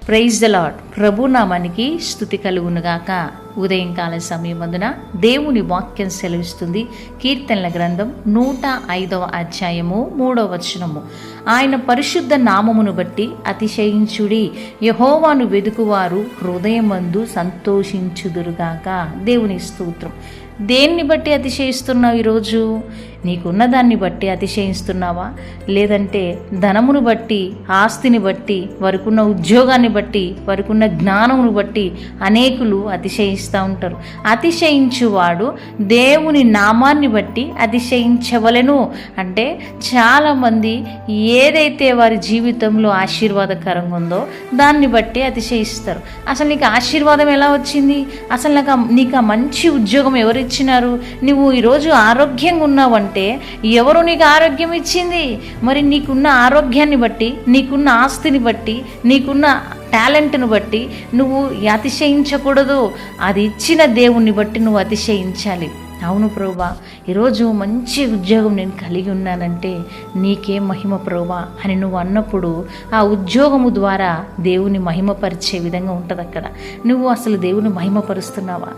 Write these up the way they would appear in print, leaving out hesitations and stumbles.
Praise the lord. ప్రభు నామానికి స్తుతి కలుగునుగాక. ఉదయంకాల సమయమందున దేవుని వాక్యం సెలవిస్తుంది. కీర్తనల గ్రంథం 105వ అధ్యాయము 3వ వచనము. ఆయన పరిశుద్ధ నామమును బట్టి అతిశయించుడి, యెహోవాను వెదుకువారు హృదయమందు సంతోషించుదురుగాక. దేవుని స్తోత్రం. దేన్ని బట్టి అతిశయిస్తున్నావు? ఈరోజు నీకున్న దాన్ని బట్టి అతిశయిస్తున్నావా? లేదంటే ధనమును బట్టి, ఆస్తిని బట్టి, వారికున్న ఉద్యోగాన్ని బట్టి, వారికున్న జ్ఞానమును బట్టి అనేకులు అతిశయిస్తూ ఉంటారు. అతిశయించువాడు దేవుని నామాన్ని బట్టి అతిశయించవలెను. అంటే చాలామంది ఏదైతే వారి జీవితంలో ఆశీర్వాదకరంగా ఉందో దాన్ని బట్టి అతిశయిస్తారు. అసలు నీకు ఆశీర్వాదం ఎలా వచ్చింది? అసలు నీకు ఆ మంచి ఉద్యోగం ఎవరు ఇచ్చినారు? నువ్వు ఈరోజు ఆరోగ్యంగా ఉన్నావంటే ఎవరు నీకు ఆరోగ్యం ఇచ్చింది? మరి నీకున్న ఆరోగ్యాన్ని బట్టి, నీకున్న ఆస్తిని బట్టి, నీకున్న టాలెంట్ను బట్టి నువ్వు అతిశయించకూడదు. అది ఇచ్చిన దేవుణ్ణి బట్టి నువ్వు అతిశయించాలి. అవును ప్రభువా, ఈరోజు మంచి ఉద్యోగం నేను కలిగి ఉన్నానంటే నీకే మహిమ ప్రభువా అని నువ్వు అన్నప్పుడు ఆ ఉద్యోగము ద్వారా దేవుని మహిమపరిచే విధంగా ఉంటుంది. అక్కడ నువ్వు అసలు దేవుని మహిమపరుస్తున్నావా?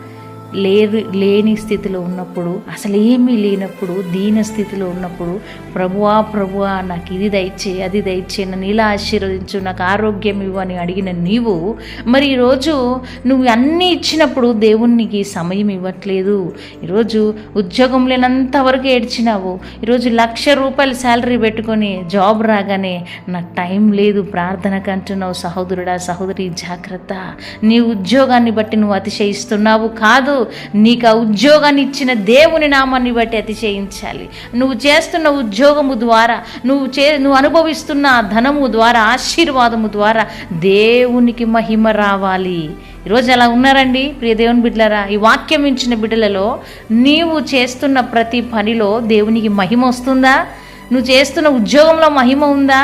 లేని స్థితిలో ఉన్నప్పుడు, అసలు ఏమీ లేనప్పుడు, దీన స్థితిలో ఉన్నప్పుడు ప్రభువా ప్రభువా నాకు ఇది దయచే, అది దయచే, నన్ను ఇలా ఆశీర్వదించు, నాకు ఆరోగ్యం ఇవ్వు అని అడిగిన నీవు మరి ఈరోజు నువ్వు అన్నీ ఇచ్చినప్పుడు దేవునికి సమయం ఇవ్వట్లేదు. ఈరోజు ఉద్యోగం లేనంత వరకు ఏడ్చినావు. ఈరోజు ₹1,00,000 శాలరీ పెట్టుకొని జాబ్ రాగానే నాకు టైం లేదు ప్రార్థనకు అంటున్నావు. సహోదరుడా సహోదరి, జాగ్రత్త. నీ ఉద్యోగాన్ని బట్టి నువ్వు అతిశయిస్తున్నావు కాదు, నీకు ఆ ఉద్యోగాన్ని ఇచ్చిన దేవుని నామాన్ని బట్టి అతిశయించాలి. నువ్వు చేస్తున్న ఉద్యోగము ద్వారా, నువ్వు అనుభవిస్తున్న ధనము ద్వారా, ఆశీర్వాదము ద్వారా దేవునికి మహిమ రావాలి. ఈరోజు అలా ఉన్నారండి ప్రియ దేవుని బిడ్డలారా. ఈ వాక్యం ఇచ్చిన బిడ్డలలో నీవు చేస్తున్న ప్రతి పనిలో దేవునికి మహిమ వస్తుందా? నువ్వు చేస్తున్న ఉద్యోగంలో మహిమ ఉందా?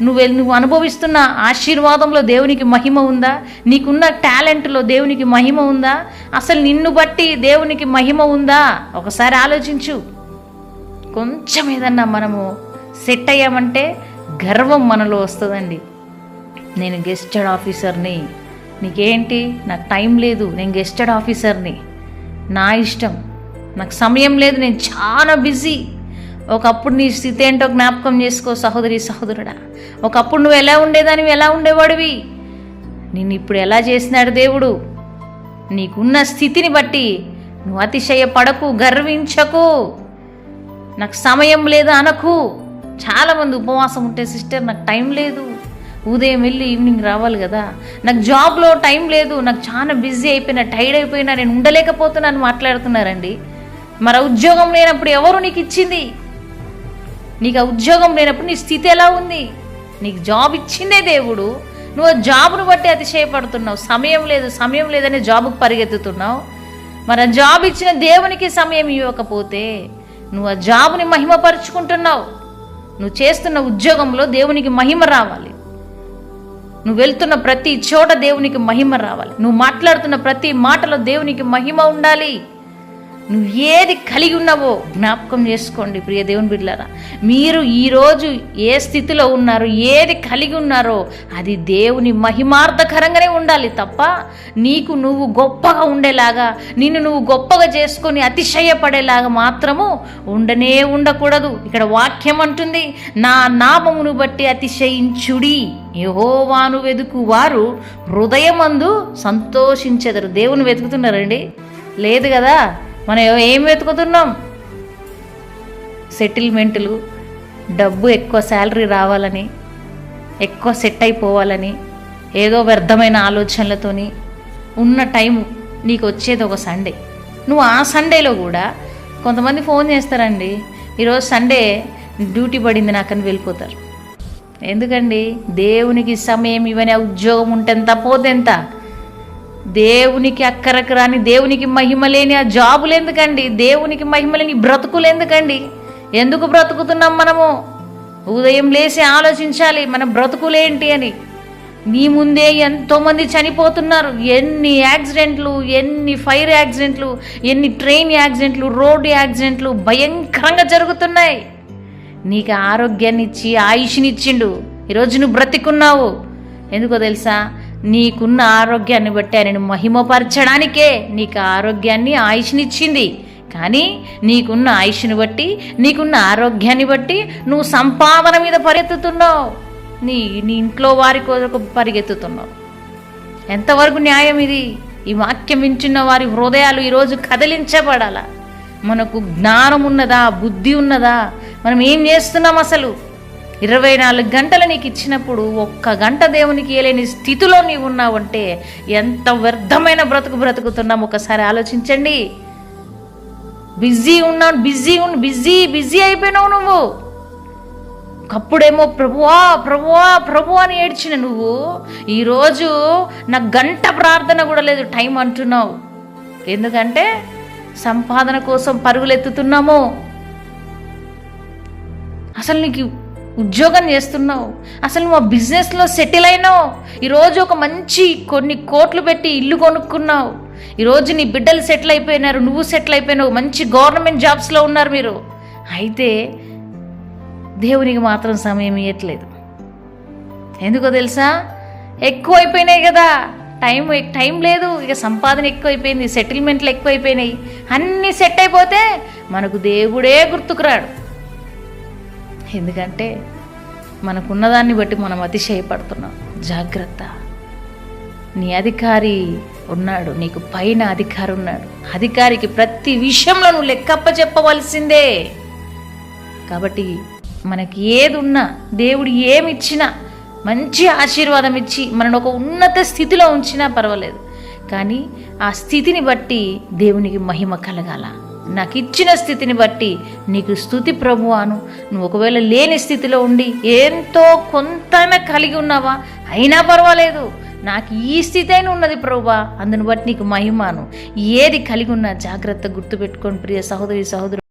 నువ్వు అనుభవిస్తున్న ఆశీర్వాదంలో దేవునికి మహిమ ఉందా? నీకున్న టాలెంట్లో దేవునికి మహిమ ఉందా? అసలు నిన్ను బట్టి దేవునికి మహిమ ఉందా? ఒకసారి ఆలోచించు. కొంచెం ఏదన్నా మనము సెట్ అయ్యామంటే గర్వం మనలో వస్తుందండి. నేను గెస్టెడ్ ఆఫీసర్ని, నీకేంటి, నాకు టైం లేదు, నేను గెస్టెడ్ ఆఫీసర్ని, నా ఇష్టం, నాకు సమయం లేదు, నేను చాలా బిజీ. ఒకప్పుడు నీ స్థితి ఏంటో జ్ఞాపకం చేసుకో సహోదరి సహోదరుడా. ఒకప్పుడు నువ్వు ఎలా ఉండేదానివి, ఎలా ఉండేవాడివి? నిన్ను ఇప్పుడు ఎలా చేసినాడు దేవుడు? నీకున్న స్థితిని బట్టి నువ్వు అతిశయపడకు, గర్వించకు, నాకు సమయం లేదు అనకు. చాలామంది ఉపవాసం ఉంటే, సిస్టర్ నాకు టైం లేదు, ఉదయం వెళ్ళి ఈవినింగ్ రావాలి కదా, నాకు జాబ్లో టైం లేదు, నాకు చాలా బిజీ అయిపోయినా, టైర్డ్ అయిపోయినా, నేను ఉండలేకపోతున్నాను మాట్లాడుతున్నారండి. మరి ఉద్యోగం లేనప్పుడు ఎవరు నీకు ఇచ్చింది? నీకు ఆ ఉద్యోగం లేనప్పుడు నీ స్థితి ఎలా ఉంది? నీకు జాబ్ ఇచ్చిందే దేవుడు, నువ్వు ఆ జాబ్ను బట్టి అతిశయపడుతున్నావు. సమయం లేదు సమయం లేదని జాబ్కు పరిగెత్తుతున్నావు. మరి ఆ జాబ్ ఇచ్చిన దేవునికి సమయం ఇవ్వకపోతే నువ్వు ఆ జాబ్ని మహిమపరుచుకుంటున్నావు. నువ్వు చేస్తున్న ఉద్యోగంలో దేవునికి మహిమ రావాలి. నువ్వు వెళ్తున్న ప్రతి చోట దేవునికి మహిమ రావాలి. నువ్వు మాట్లాడుతున్న ప్రతి మాటలో దేవునికి మహిమ ఉండాలి. నువ్వు ఏది కలిగి ఉన్నావో జ్ఞాపకం చేసుకోండి ప్రియ దేవుని బిడ్డలారా. మీరు ఈరోజు ఏ స్థితిలో ఉన్నారో, ఏది కలిగి ఉన్నారో అది దేవుని మహిమార్థకరంగానే ఉండాలి తప్ప నీకు నువ్వు గొప్పగా ఉండేలాగా, నిన్ను నువ్వు గొప్పగా చేసుకొని అతిశయపడేలాగా మాత్రము ఉండకూడదు. ఇక్కడ వాక్యం అంటుంది, నా నామమును బట్టి అతిశయించుడి, యెహోవాను వెదుకు వారు హృదయమందు సంతోషించెదరు. దేవుని వెతుకుతున్నారండి? లేదు కదా. మనం ఏం వెతుకుతున్నాం? సెటిల్మెంట్లు, డబ్బు, ఎక్కువ శాలరీ రావాలని, ఎక్కువ సెట్ అయిపోవాలని, ఏదో వ్యర్థమైన ఆలోచనలతోని ఉన్న టైం నీకు వచ్చేది ఒక సండే. నువ్వు ఆ సండేలో కూడా కొంతమంది ఫోన్ చేస్తారండి, ఈరోజు సండే డ్యూటీ పడింది నాకని వెళ్ళిపోతారు. ఎందుకండి? దేవునికి సమయం ఇవన్నీ, ఉద్యోగం ఉంటెంత పోతెంత, దేవునికి అక్కరకు రాని, దేవునికి మహిమ లేని ఆ జాబులు ఎందుకండి? దేవునికి మహిమ లేని బ్రతుకులు ఎందుకండి? ఎందుకు బ్రతుకుతున్నాం మనము? ఉదయం లేసి ఆలోచించాలి మన బ్రతుకులేంటి అని. నీ ముందే ఎంతోమంది చనిపోతున్నారు. ఎన్ని యాక్సిడెంట్లు, ఎన్ని ఫైర్ యాక్సిడెంట్లు, ఎన్ని ట్రైన్ యాక్సిడెంట్లు, రోడ్డు యాక్సిడెంట్లు భయంకరంగా జరుగుతున్నాయి. నీకు ఆరోగ్యాన్ని ఇచ్చి ఆయుష్నిచ్చిండు. ఈరోజు నువ్వు బ్రతికున్నావు. ఎందుకో తెలుసా? నీకున్న ఆరోగ్యాన్ని బట్టి ఆయనను మహిమపరచడానికే నీకు ఆరోగ్యాన్ని ఆయుష్నిచ్చింది. కానీ నీకున్న ఆయుష్ని బట్టి, నీకున్న ఆరోగ్యాన్ని బట్టి నువ్వు సంపాదన మీద పరిగెత్తుతున్నావు, నీ ఇంట్లో వారి కొరకు పరిగెత్తుతున్నావు. ఎంతవరకు న్యాయం ఇది? ఈ వాక్యం వింటున్న వారి హృదయాలు ఈరోజు కదిలించబడాలా. మనకు జ్ఞానం ఉన్నదా? బుద్ధి ఉన్నదా? మనం ఏం చేస్తున్నాం అసలు? 24 గంటలు నీకు ఇచ్చినప్పుడు 1 గంట దేవునికి ఇయ్యలేని స్థితిలో నీవు ఉన్నావంటే ఎంత వ్యర్థమైన బ్రతుకుతున్నాం ఒకసారి ఆలోచించండి. బిజీ అయిపోయినావు నువ్వు. ఒకప్పుడేమో ప్రభువా ప్రభువా ప్రభు అని ఏడ్చిన నువ్వు ఈరోజు నాకు గంట ప్రార్థన కూడా లేదు టైం అంటున్నావు. ఎందుకంటే సంపాదన కోసం పరుగులెత్తుతున్నాము. అసలు నీకు ఉద్యోగం చేస్తున్నావు, అసలు నువ్వు ఆ బిజినెస్లో సెటిల్ అయినావు. ఈరోజు ఒక మంచి కొన్ని కోట్లు పెట్టి ఇల్లు కొనుక్కున్నావు. ఈరోజు నీ బిడ్డలు సెటిల్ అయిపోయినారు, నువ్వు సెటిల్ అయిపోయినావు, మంచి గవర్నమెంట్ జాబ్స్లో ఉన్నారు మీరు. అయితే దేవునికి మాత్రం సమయం ఇవ్వట్లేదు. ఎందుకో తెలుసా? ఎక్కువైపోయినాయి కదా, టైం లేదు. ఇక సంపాదన ఎక్కువైపోయింది, సెటిల్మెంట్లు ఎక్కువైపోయినాయి. అన్నీ సెట్ అయిపోతే మనకు దేవుడే గుర్తుకురాడు. ఎందుకంటే మనకున్నదాన్ని బట్టి మనం అతిశయపడుతున్నాం. జాగ్రత్త. నీ అధికారి ఉన్నాడు, నీకు పైన అధికారి ఉన్నాడు. అధికారికి ప్రతి విషయంలో నువ్వు లెక్కప్ప చెప్పవలసిందే. కాబట్టి మనకి ఏది ఉన్నా, దేవుడు ఏమిచ్చినా, మంచి ఆశీర్వాదం ఇచ్చి మనను ఒక ఉన్నత స్థితిలో ఉంచినా పర్వాలేదు. కానీ ఆ స్థితిని బట్టి దేవునికి మహిమ కలగాల. నాకు ఇచ్చిన స్థితిని బట్టి నీకు స్తుతి ప్రభువాను. నువ్వు ఒకవేళ లేని స్థితిలో ఉండి ఎంతో కొంతైనా కలిగి ఉన్నావా, అయినా పర్వాలేదు, నాకు ఈ స్థితి అయినా ఉన్నది ప్రభువా, అందుని బట్టి నీకు మహిమాను. ఏది కలిగి ఉన్నా జాగ్రత్త గుర్తుపెట్టుకోండి ప్రియ సహోదరి సహోదరు.